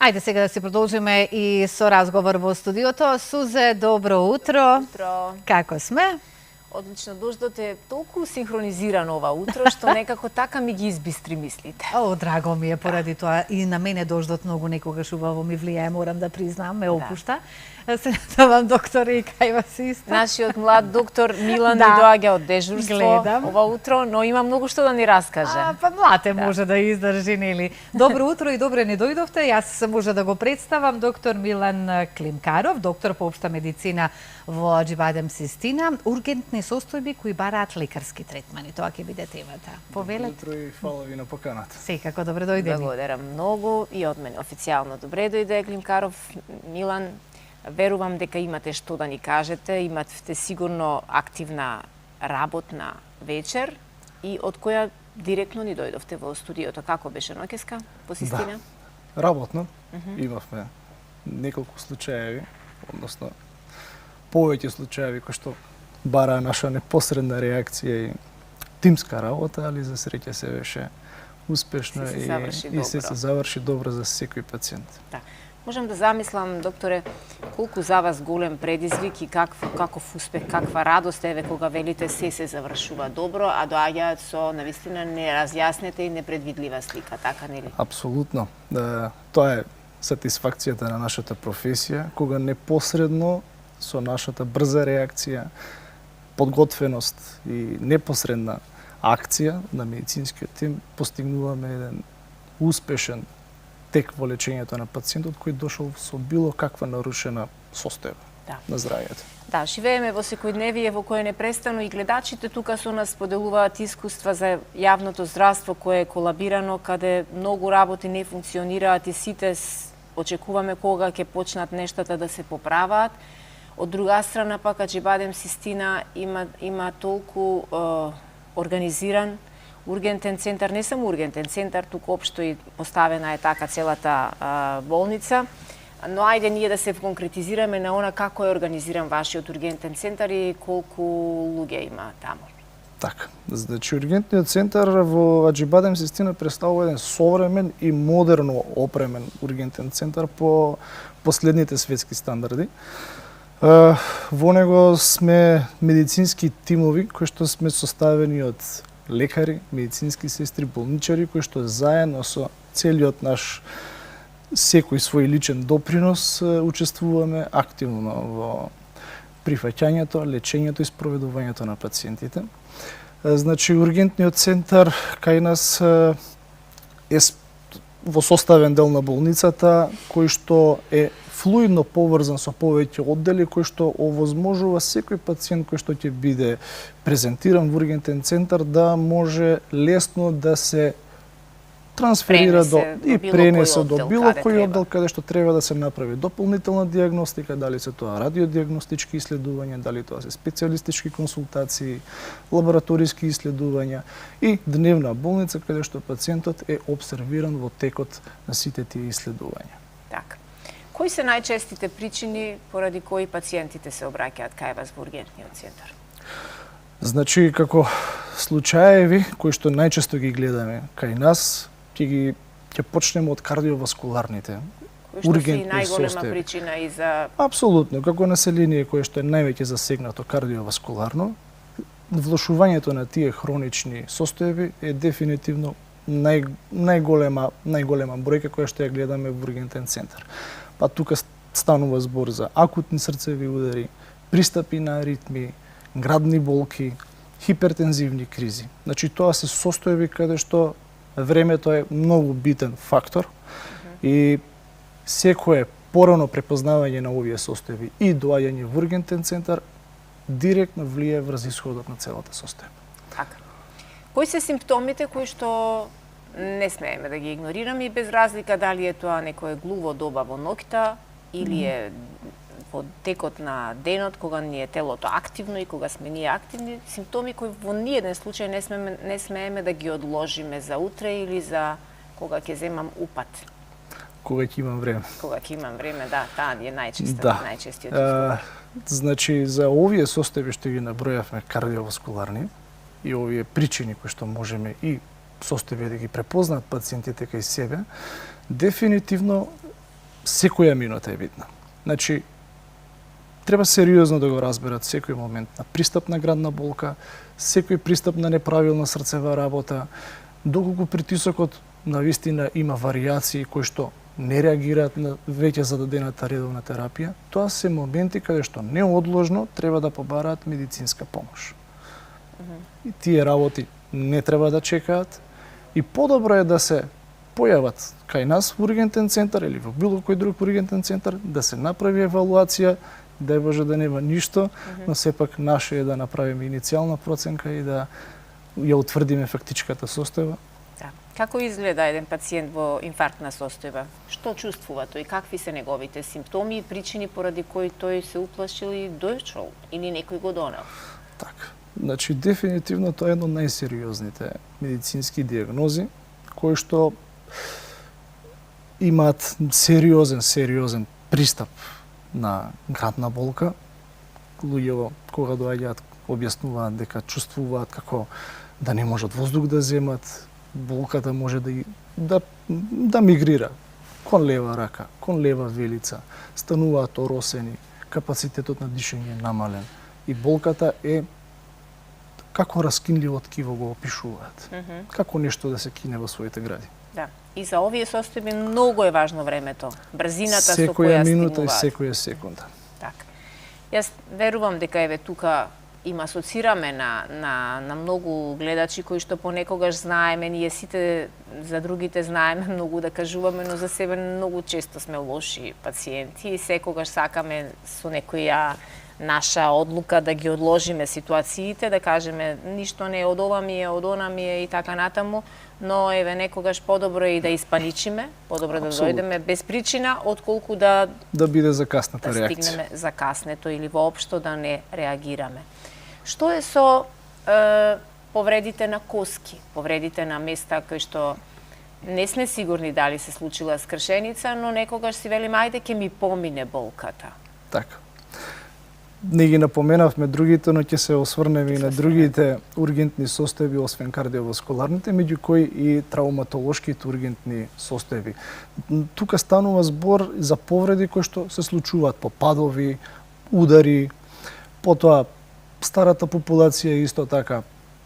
Ајде сега да се продолжиме и со разговор во студиото. Сузе, добро утро. Утро. Како сме? Одлично, дождот е толку синхронизиран ова утро, што некако така ми ги избистри мислите. О, драго ми е поради тоа. И на мене дождот многу некогаш убаво ми влијае, морам да признам, ме опушта. Се надевам, докторе, и кај вас исто. Нашиот млад доктор Милан ни доаѓа од дежурство ова утро, но има многу што да ни раскаже. Па млад може да издржи, нели? Добро утро и добре не дојдовте. Јас може да го представам доктор Милан Климкаров, доктор по општа медицина во Аџибадем Систина, ургентни состојби кои бараат лекарски третмани. Тоа ќе биде темата. Повелете. Добро утро и фала ви на поканата. Секако добре дојдени. Благодарам многу и од мене официјално добре дојде Климкаров. Милан, верувам дека имате што да ни кажете, имате сигурно активна работна вечер и од која директно ни дојдовте во студиото. Како беше ноќеска по Систина? Да, работно. Имавме неколку случаеви, односно повеќе случаеви кои што бараа наша непосредна реакција и тимска работа, али за среќа се беше успешно и се заврши добро за секој пациент. Да. Можам да замислам, докторе, колку за вас голем предизвик и каков успех, каква радост еве кога велите се завршува добро, а доаѓаат со навистина неразјаснета и непредвидлива слика, така нели? Апсолутно. Тоа е сатисфакцијата на нашата професија, кога непосредно со нашата брза реакција, подготвеност и непосредна акција на медицинскиот тим постигнуваме еден успешен тек во лечењето на пациентот кој дошол со било каква нарушена состојба на здравјето. Да, живееме во секојдневие во кое непрестану и гледачите тука со нас поделуваат искуства за јавното здравство кое е колабирано, каде многу работи не функционираат и сите очекуваме кога ќе почнат нештата да се поправаат. Од друга страна пак Аџибадем Систина има толку организиран ургентен центар, не само ургентен центар, туку општо и поставена е така целата болница. Но ајде ние да се конкретизираме на она како е организиран вашиот ургентен центар и колку луѓе има таму. Така, значи ургентниот центар во Аџибадем Систина представува еден современ и модерно опремен ургентен центар по последните светски стандарди. Во него сме медицински тимови кои што сме составени од лекари, медицински сестри, болничари кои што заедно со целиот наш секој свој личен допринос учествуваме активно во прифаќањето, лечењето и спроведувањето на пациентите. Значи ургентниот центар кај нас е во составен дел на болницата кој што е флуидно поврзан со повеќе оддели кои што овозможува секој пациент кој што ќе биде презентиран во ургентен центар да може лесно да се трансферира пренесе до било кој оддел каде што треба да се направи дополнителна дијагностика, дали се тоа радиодијагностички исследувања, дали тоа се специјалистички консултации, лабораториски исследувања и дневна болница каде што пациентот е обсервиран во текот на сите тие исследувања. Така. Кои се најчестите причини поради кои пациентите се обраќаат кај вас во ургентниот центар? Значи, како случаеви кои што најчесто ги гледаме кај нас, ќе почнеме од кардиоваскуларните ургентни состојби. Кои што се најголема причина и за... Апсолутно, како население кое што е највеќе засегнато кардиоваскуларно, влошувањето на тие хронични состојби е дефинитивно најголема бројка која што ја гледаме во ургентен центар. Па тука станува збор за акутни срцеви удари, пристапи на аритми, градни болки, хипертензивни кризи. Значи тоа се состојби каде што времето е многу битен фактор и секое порано препознавање на овие состојби и доаѓање во ургентен центар директно влијае врз исходот на целата состојба. Така. Кои се симптомите кои што не смееме да ги игнорираме и без разлика дали е тоа некое глуво доба во ноќта или е во текот на денот кога ни е телото активно и кога сме ние активни, симптоми кои во ниеден случај не смееме да ги одложиме за утре или за кога ќе земам упат. Кога ќе имам време. Кога ќе имам време, да, таа е најчестиот изговор. Значи за овие состојби што ги набројавме кардиоваскуларни и овие причини кои што можеме и состојби да ги препознаат пациентите кај себе, дефинитивно секоја минута е битна. Значи, треба сериозно да го разберат секој момент на пристап на градна болка, секој пристап на неправилна срцева работа, доколку притисокот на вистина има варијации кои што не реагираат на веќе зададената редовна терапија, тоа се моменти каде што неодложно треба да побараат медицинска помош. И тие работи не треба да чекаат и подобро е да се појават кај нас во ургентен центар или во било кој друг ургентен центар, да се направи евалуација, дај Боже да нема ништо, но сепак наше е да направиме иницијална проценка и да ја утврдиме фактичката состојба. Да. Како изгледа еден пациент во инфарктна состојба? Што чувствува тој? Какви се неговите симптоми и причини поради кои тој се уплашил и дојшол или некој го донел? Така. Значи, дефинитивно тоа е едно од најсериозните медицински диагнози, кои што имаат сериозен пристап на градна болка. Луѓето кога доаѓаат објаснуваат дека чувствуваат како да не можат воздух да земат, болката може да мигрира кон лева рака, кон лева велица, стануваат оросени, капацитетот на дишење е намален и болката е како раскинливо ткиво го опишуваат. Како нешто да се кине во своите гради. Да. И за овие состојби многу е важно времето, брзината со која секоја минута и стимуваат. секоја секунда. Така. Јас верувам дека еве тука им асоцираме на многу гледачи кои што понекогаш знаеме, ние сите за другите знаеме многу да кажуваме, но за себе многу често сме лоши пациенти и секогаш сакаме со некоја наша одлука да ги одложиме ситуациите, да кажеме ништо не е од ова ми е, од она ми е и така натаму, но еве некогаш подобро е и да испаничиме, подобро да дојдеме без причина, отколку да биде закасната да реакција. стигнеме закаснето или воопшто да не реагираме. Што е со повредите на коски, повредите на места кои што не сме сигурни дали се случила скршеница, но некогаш си велиме ајде ќе ми помине болката. Така. Не ги напоменавме другите, но ќе се осврнеме и на другите ургентни состојби, освен кардиоваскуларните, меѓу кои и травматолошките ургентни состојби. Тука станува збор за повреди кои што се случуваат по падови, удари, потоа старата популација исто така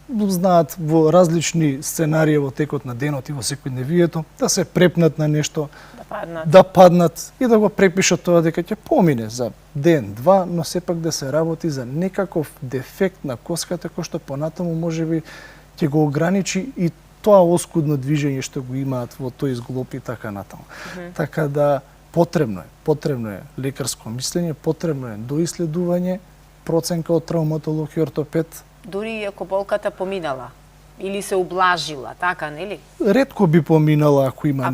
знаат во различни сценарии во текот на денот и во секојдневието да се препнат на нешто, да паднат и да го препишат тоа дека ќе помине за ден, два, но сепак да се работи за некаков дефект на коската кој што понатаму можеби ќе го ограничи и тоа оскудно движење што го имаат во тој зглоп и така натаму. Така да потребно е лекарско мислење, потребно е доиследување, проценка од травматолог и ортопед. Дури ако болката поминала или се ублажила, така, нели? Ретко би поминала ако има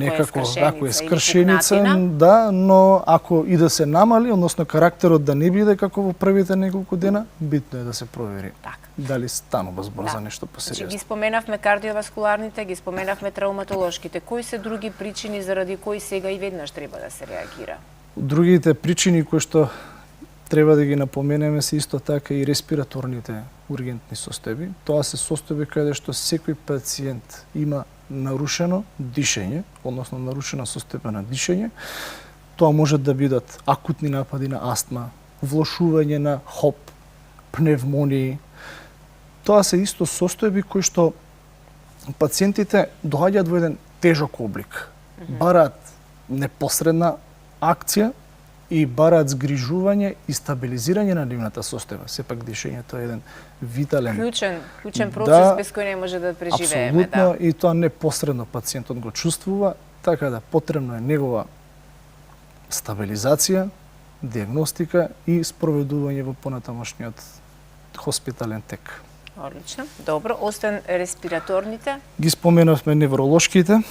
ако е скршеница, да, но ако и да се намали, односно карактерот да не биде како во првите неколку дена, битно е да се провери. Така. Дали станува збор за нешто посериозно. Ги споменавме кардиоваскуларните, ги споменавме травматолошките. Кои се други причини заради кои сега и веднаш треба да се реагира? Другите причини кои што треба да ги напоменеме се исто така и респираторните ургентни состојби. Тоа се состојби каде што секој пациент има нарушено дишење, односно нарушена состојба на дишење. Тоа може да бидат акутни напади на астма, влошување на хоп, пневмонии. Тоа се исто состојби кои што пациентите доаѓаат во еден тежок облик. Бараат непосредна акција и бараат згрижување и стабилизирање на нивната состојба. Сепак дишењето е еден витален клучен процес без кој не може да преживееме, апсолутно, и тоа непосредно пациентот го чувствува, така да потребно е негова стабилизација, диагностика и спроведување во понатамошниот хоспитален тек. Одлично. Добро, освен респираторните? Ги споменавме невролошките.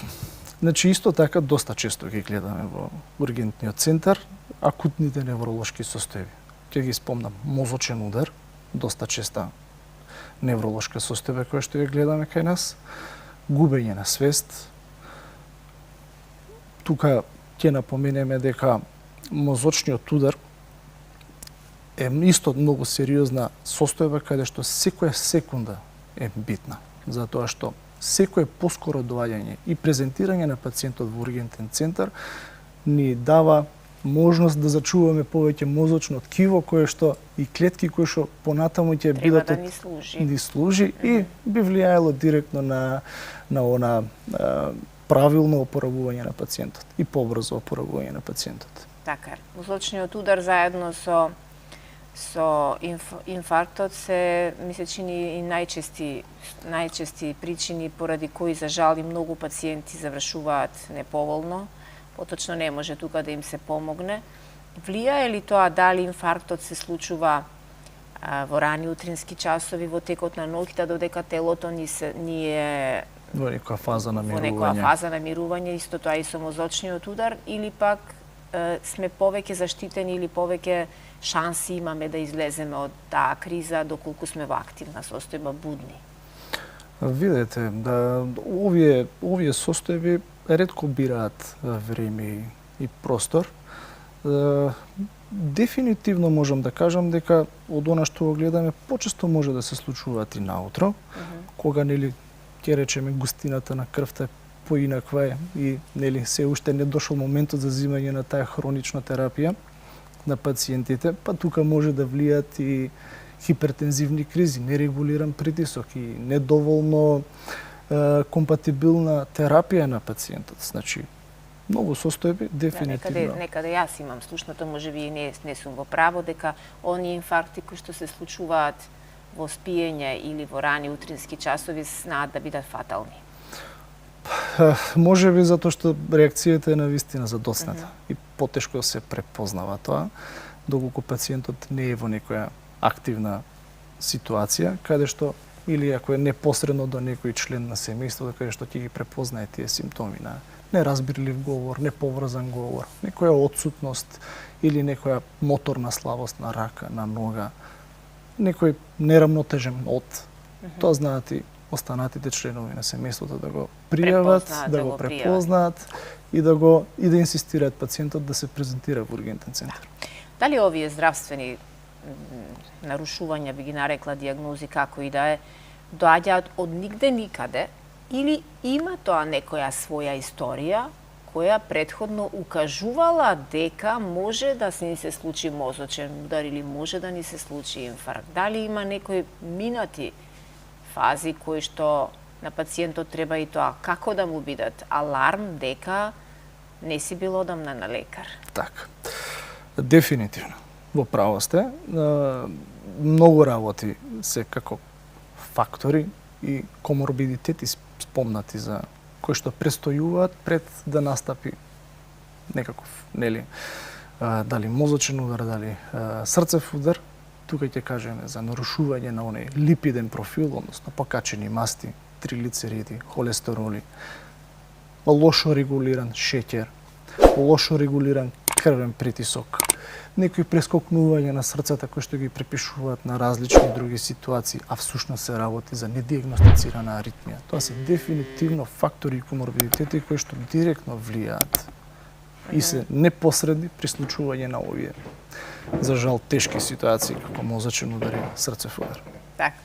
Значи, исто така, доста често ги гледаме во ургентниот центар, акутните невролошки состојби. Ќе ги спомнам, мозочен удар, доста честа невролошка состојба која што ја гледаме кај нас, губење на свест. Тука ќе напоменеме дека мозочниот удар е исто многу сериозна состојба каде што секоја секунда е битна, затоа што секое поскоро доаѓање и презентирање на пациентот во ургентен центар ни дава можност да зачуваме повеќе мозочно ткиво кое што и клетки кои што понатаму ќе бидат да ни служи и би влијаело директно на она правилно опоравување на пациентот и побрзо опоравување на пациентот. Така, мозочниот удар заедно со инфарктот се ми се чини и најчести причини поради кои за жал и многу пациенти завршуваат неповолно. Поточно не може тука да им се помогне. Влијае ли тоа дали инфарктот се случува во рани утрински часови во текот на ноќта додека телото ни е во некоја фаза на мирување? Во некоја фаза на мирување, исто тоа и со мозочниот удар, или пак сме повеќе заштитени или повеќе шанси имаме да излеземе од таа криза доколку сме во активна состојба будни? Видете, да овие состојби ретко бираат време и простор. Дефинитивно можам да кажам дека од она што го гледаме почесто може да се случуваат и наутро, кога нели ќе речеме густината на крвта поинаква е и нели се уште не дошол моментот за земање на таа хронична терапија на пациентите, па тука може да влијат и хипертензивни кризи, нерегулиран притисок и недоволно компатибилна терапија на пациентот. Значи, многу состојби дефинитивно. Некаде јас имам слушното, можеби и не сум во право, дека они инфаркти кои што се случуваат во спиење или во рани утрински часови знаат да бидат фатални. Можеби затоа што реакцијата е навистина задоцната и потешко се препознава тоа, доколку пациентот не е во некоја активна ситуација, каде што или ако е непосредно до некој член на семејството, каде што ќе ги препознае тие симптоми на неразбирлив говор, неповрзан говор, некоја отсутност или некоја моторна слабост на рака, на нога, некој нерамнотежен од. Тоа знаат и останатите членови на семејството да го пријават, да го препознаат и да инсистираат пациентот да се презентира во ургентен центар. Дали овие здравствени нарушувања, би ги нарекла дијагнози како и да е, доаѓаат од нигде никаде или има тоа некоја своја историја која претходно укажувала дека може да се ни се случи мозочен удар или може да ни се случи инфаркт? Дали има некои минати фази кои што на пациентот треба и тоа како да му бидат аларм дека не си бил одамна на лекар? Така. Дефинитивно. Во право сте. Многу работи се како фактори и коморбидитети спомнати за кои што престојуваат пред да настапи некаков, нели, дали мозочен удар, дали срцев удар. Тука ќе кажеме за нарушување на оној липиден профил, односно покачени масти, триглицериди, холестероли, лошо регулиран шеќер, лошо регулиран крвен притисок, некои прескокнување на срцата кои што ги препишуваат на различни други ситуации, а всушност се работи за недиагностицирана аритмија. Тоа се дефинитивно фактори и коморбидитети кои што директно влијаат и се непосредни при случување на овие, за жал, тешки ситуации како мозочен удар и срцев удар. Така.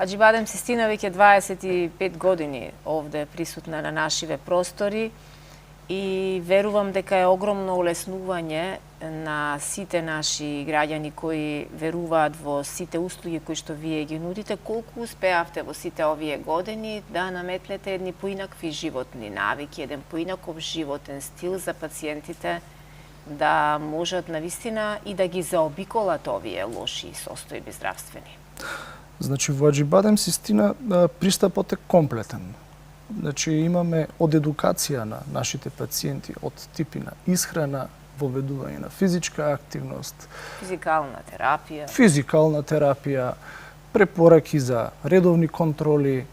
Аџибадем Систина веќе 25 години овде присутна на нашиве простори и верувам дека е огромно олеснување на сите наши граѓани кои веруваат во сите услуги кои што вие ги нудите. Колку успеавте во сите овие години да наметнете едни поинакви животни навики, еден поинаков животен стил за пациентите да можат навистина и да ги заобиколат овие лоши состојби здравствени? Значи, во Аџибадем Систина пристапот е комплетен. Значи, имаме од едукација на нашите пациенти, од типи на исхрана, воведување на физичка активност, физикална терапија, препораки за редовни контроли,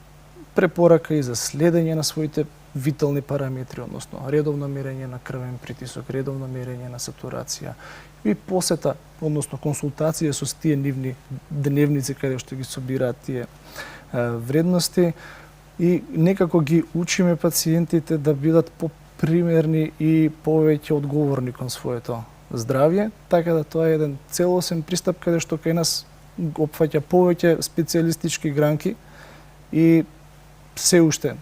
препорака и за следење на своите витални параметри, односно редовно мерење на крвен притисок, редовно мерење на сатурација и посета, односно консултација со тие нивни дневници каде што ги собираат тие вредности и некако ги учиме пациентите да бидат попримерни и повеќе одговорни кон своето здравје, така да тоа е еден целосен пристап каде што кај нас опфаќа повеќе специјалистички гранки и се уште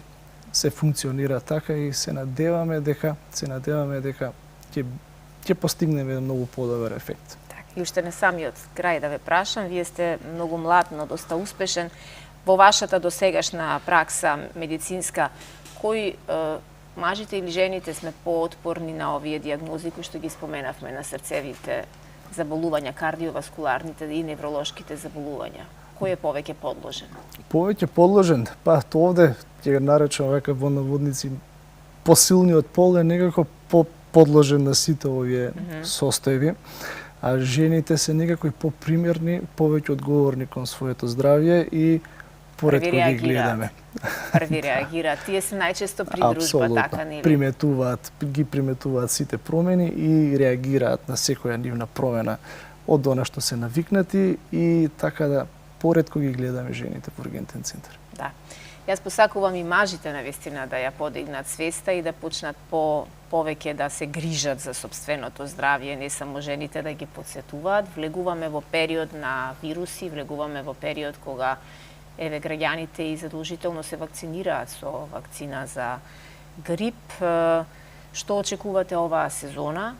се функционира така и се надеваме дека ќе постигнеме многу подобар ефект. И уште на самиот крај да ве прашам, вие сте многу млад, но доста успешен. Во вашата досегашна пракса медицинска, кои мажите или жените сме поотпорни на овие диагнози кои што ги споменавме, на срцевите заболувања, кардиоваскуларните и невролошките заболувања? Кој е повеќе подложен? Повеќе подложен, па овде ќе го наречам века во наводници посилниот пол е некако подложен на сите овие состојби, а жените се некако и попримерни, повеќе одговорни кон своето здравје и поредко ги гледаме. Први реагираат. Тие се најчесто придружба, така нели? Ги приметуваат сите промени и реагираат на секоја нивна промена од она што се навикнати и така да поредко ги гледаме жените во ургентен центар. Да. Јас посакувам и мажите навистина да ја подигнат свеста и да почнат повеќе да се грижат за сопственото здравје, не само жените да ги потсетуваат. Влегуваме во период на вируси, влегуваме во период кога граѓаните и задолжително се вакцинираат со вакцина за грип. Што очекувате оваа сезона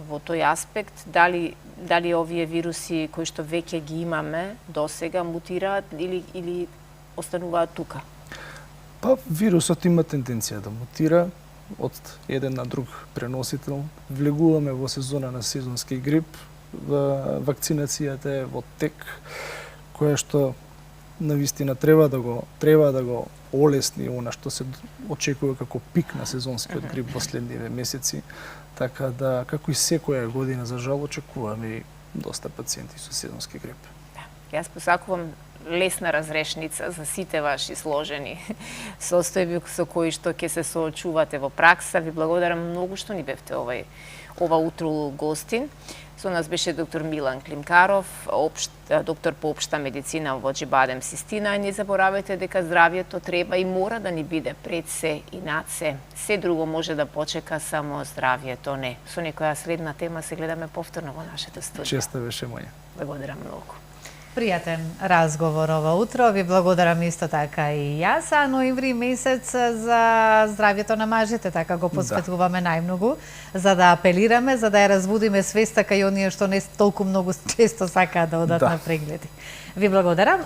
во тој аспект? Дали овие вируси кои што веќе ги имаме досега мутираат или остануваат тука? Па вирусот има тенденција да мутира од еден на друг преносител. Влегуваме во сезона на сезонски грип. Вакцинацијата е во тек, која што навистина треба да го олесни она што се очекува како пик на сезонскиот грип во следниве месеци, така да како и секоја година за жал очекуваме и доста пациенти со сезонски грип. Да. Јас посакувам лесна разрешница за сите ваши сложени состојби со кои што ќе се соочувате во пракса. Ви благодарам многу што ни бевте ова утро гостин. Со нас беше доктор Милан Климкаров, доктор по општа медицина во Acibadem Sistina. Не заборавајте дека здравјето треба и мора да ни биде пред се и над се. Се друго може да почека, само здравјето не. Со некоја следна тема се гледаме повторно во нашата студија. Честа беше моја. Благодарам многу. Пријатен разговор ова утро. Ви благодарам исто така и јас, а ноември месец за здравјето на мажите, така го посветуваме најмногу, за да апелираме, за да ја разбудиме свеста кај оние што не толку многу често сакаат да одат на прегледи. Ви благодарам.